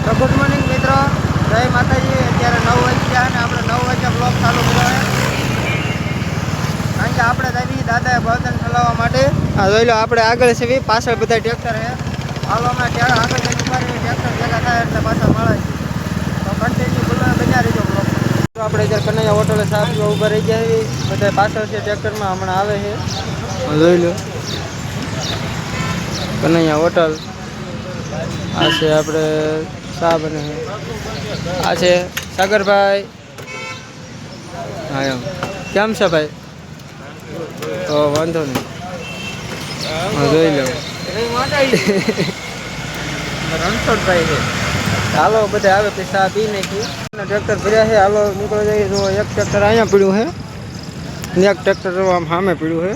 તો good morning મિત્રો, જય માતાજી। અત્યારે 9 વાગ્યા અને આપણે 9 વાગ્યા બ્લોગ ચાલુ કર્યો છે, કારણ કે આપણે જઈએ દાદાએ બળતણ ચલાવવા માટે। આ જોઈ લો, આપણે આગળ છે, પાછળ બધા ટ્રેક્ટર છે। હાલો અમે આગળ જઈને ઉભા રહીએ, ટ્રેક્ટર ભેગા થાય એટલે પાછા મળે। તો કન્ટિન્યુ બન્યા રહીજો બ્લોગ। તો આપણે અત્યારે કનૈયા હોટલે સાહેબ ઊભા રહી ગયા, બધા પાછળ છે ટ્રેક્ટરમાં, હમણાં આવે છે। જોઈ લો કનૈયા હોટલ, આ છે આપણે શા બને છે, આ છે સાગરભાઈ। હા એમ કેમ છે ભાઈ? તો વાંધો નહીં, જોઈ લો રણછોડભાઈ છે। હાલો બધા આવે પછી ચા પી નાખી, ટ્રેક્ટર ભર્યા છે। હાલો નીકળી જઈએ। જો એક ટ્રેક્ટર અહીંયા પીડ્યું છે ને એક ટ્રેક્ટર આમ સામે પીડ્યું છે।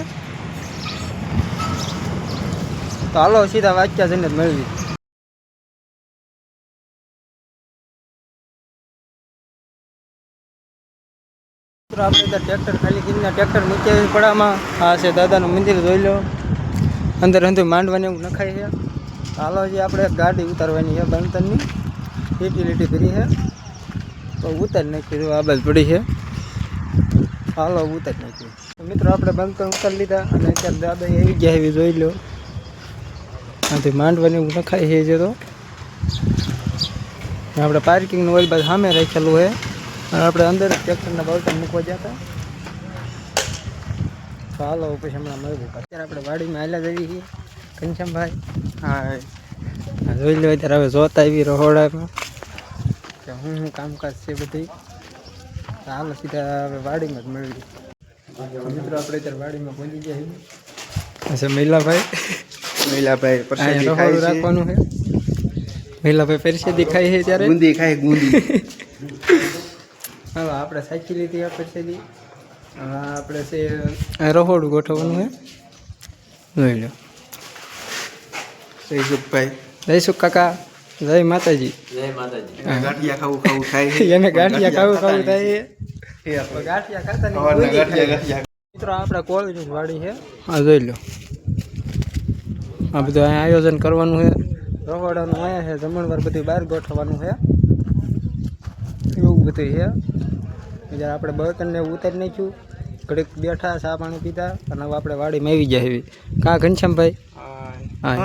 તો હાલો સીધા વાક્યા જઈને જ મેળવી। આપણે ત્યાં ટ્રેક્ટર ખાલી કરીને ટ્રેક્ટર મૂકે પડામાં। આ છે દાદાનું મંદિર, જોઈ લો અંદર અંદર માંડવાની એવું નખાય છે। હાલો જે આપણે ગાડી ઉતારવાની છે બળતણની, લીટી કરી છે તો ઉતારી નાખી। આ બાજ પડી છે, હાલો ઉતારી નાખી। મિત્રો આપણે બળતણ ઉતારી લીધા અને અત્યારે દાદા એવી ગયા એવી જોઈ લો, આથી માંડવાની એવું નખાય છે। જે તો આપણે પાર્કિંગનું ઓઇલ બાદ સામે રાખેલું છે અને આપણે અંદર ટ્રેક્ટરના બળતણ મૂકવા ગયા હતા। તો હાલો પછી હમણાં મળવું। અત્યારે આપણે વાડીમાં હાલ્યા જઈએ છીએ ઘનશ્યામભાઈ। હા જોઈ લો, અત્યારે હવે જોતા આવી રહોડામાં કે હું કામકાજ છે બધી। હાલો સીધા હવે વાડીમાં જ મળવી। મિત્રો આપણે અત્યારે વાડીમાં પહોંચી ગયા છીએ। અચ્છા મહિલાભાઈ રહોડું રાખવાનું છે। મહિલાભાઈ પરસેદી ખાય છે ત્યારે ગુંદી ખાય ગુંદી। હાલો આપણે સાચી લીધી આ પરસેદી, આપણે છે રહોડું ગોઠવવાનું છે, જોઈ લો। જય સુખ કાકા, જય માતાજી। જય માતાજી। ગાંઠિયા ખાવું થાય એને ગાંઠિયા ખાવું થાય ગાંઠિયા ખાતા મિત્રો આપણે કોળીની વાડી છે। હા જોઈ લો, આ બધું અહીંયા આયોજન કરવાનું છે, રહોડાનું અહીંયા છે, જમણવાર બધું બહાર ગોઠવવાનું છે, એવું બધું છે। જ્યારે આપણે બળતણને ઉતારી નાખ્યું, ઘડીક બેઠા ચા પાણી પીધા અને હવે આપણે વાડીમાં આવી જાય એવી કા ઘનશ્યામભાઈ? હા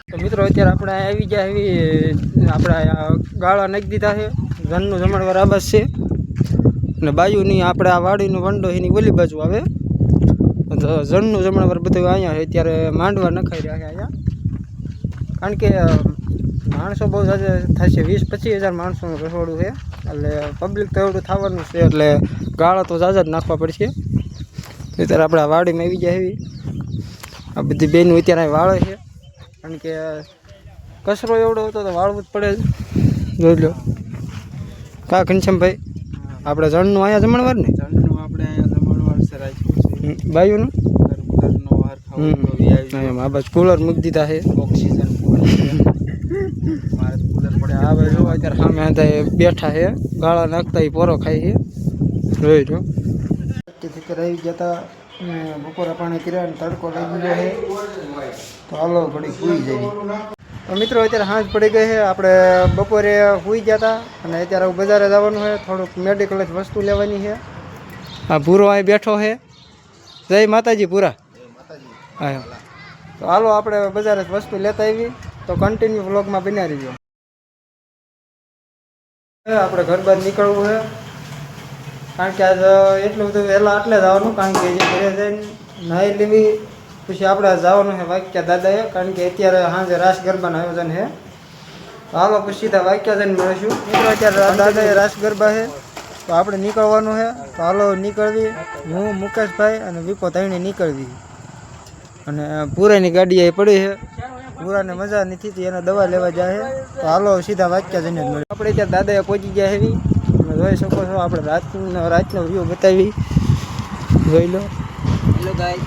તો મિત્રો અત્યારે આપણે આવી ગયા એવી, આપણે ગાળા નાખી દીધા છે, ઘરનું જમણવાર આ બસ છે અને બાયુની આપણે આ વાડીનો વંડો એની ઓલી બાજુ આવે, તો જણનું જમણવાર બધું અહીંયા છે। અત્યારે માંડવા નખાઈ રહ્યા છે અહીંયા, કારણ કે માણસો બહુ જાજે થશે, 20-25 હજાર માણસોનું રસોડું છે એટલે પબ્લિક તો એવડું થવાનું છે એટલે ગાળા તો જાજા જ નાખવા પડશે। અત્યારે આપણે આ વાડીમાં આવી જાય એવી, આ બધી બેનું અત્યારે વાળે છે, કારણ કે કચરો એવડો હતો તો વાળવું જ પડે જ, જોઈ લો કા ઘનશ્યામભાઈ? આપણે જણનું અહીંયા જમણવાર ને જણનું આપણે અહીંયા જમણવાર છે રાખ્યું છે, બાયુનું એમ આ બાજુ કુલર મૂકી દીધા છે, ઓક્સિજન મારે કુલર પડે આવે જો અત્યારે સામે હતા બેઠા છે, ગાળા નાખતા એ પોરો ખાય છે, જોઈ લો। આવી ગયા હતા બપોરા પાણી કર્યા અને તડકો લાગી ગયો છે, તો હાલો ઘડી સૂઈ જઈએ। તો મિત્રો અત્યારે સાંજ પડી ગઈ છે, આપણે બપોરે સૂઈ ગયા હતા અને અત્યારે બજારે જવાનું છે, થોડુંક મેડિકલ જ વસ્તુ લેવાની છે। આ ભૂરો અહીં બેઠો છે, જય માતાજી પૂરા। હા તો હાલો આપણે બજારે વસ્તુ લેતા આવી, તો કન્ટિન્યુ વ્લોગમાં બન્યા રહીજો। આપણે ઘર બહાર નીકળવું છે, કારણ કે આજ એટલું બધું વહેલા એટલે જવાનું, કારણ કે જે ઘરે જઈને નાહી લેવી પછી આપણે જવાનું છે વાક્યા દાદાએ, કારણ કે અત્યારે સાંજે રાસ ગરબાનું આયોજન છે। હાલો પછી સીધા વાક્યા જઈને મળીશું। મિત્રો અત્યારે દાદાએ રાસ ગરબા છે તો આપણે નીકળવાનું છે, તો હાલો નીકળવી। હું મુકેશભાઈ અને વિપો ત્રણે નીકળવી, અને પૂરાની ગાડી એ પડી છે, પૂરાને મજા નથી થતી, એને દવા લેવા જાય છે, તો હાલો સીધા વાક્યા જઈને જ મળે। આપણે ત્યાં દાદાએ પહોંચી ગયા એવી, તમે જોઈ શકો છો, આપણે રાતનો વ્યૂ બતાવી, જોઈ લો। હેલો ગાઈસ,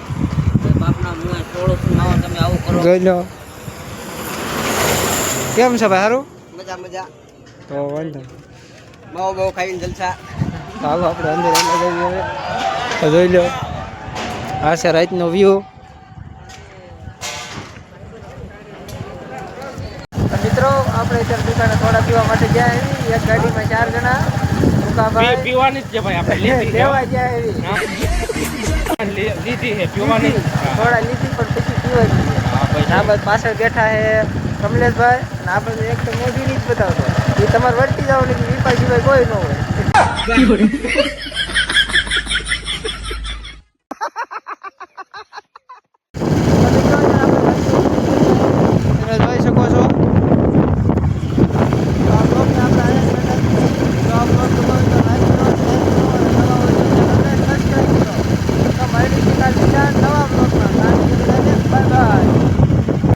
બાપના મુએ થોડો સુનાવો, તમે આવું કરો, જોઈ લો કેમ છે ભાઈ? સારું, મજા તો વાંધો બહુ ખાઈને જલસા। હાલો આપણે અંદર જઈએ, જોઈ લો આ છે રાતનો વ્યૂ। મિત્રો આપણે અત્યારે દુકાને થોડા પીવા માટે ગયા એવી એક ગાડીમાં 4 જણા મુકાભાઈ પીવાની જ છે ભાઈ આપણે લીધી લેવા ગયા એવી લીધી છે પીવાની થોડા લીધી પણ પછી પીવાની આ બસ પાછળ બેઠા છે કમલેશભાઈ અને આપણે એક તો મોઢી જ બતાવતો એ તમારે વર્તી જાવ ને વિપા સિવાય કોઈ ન હોય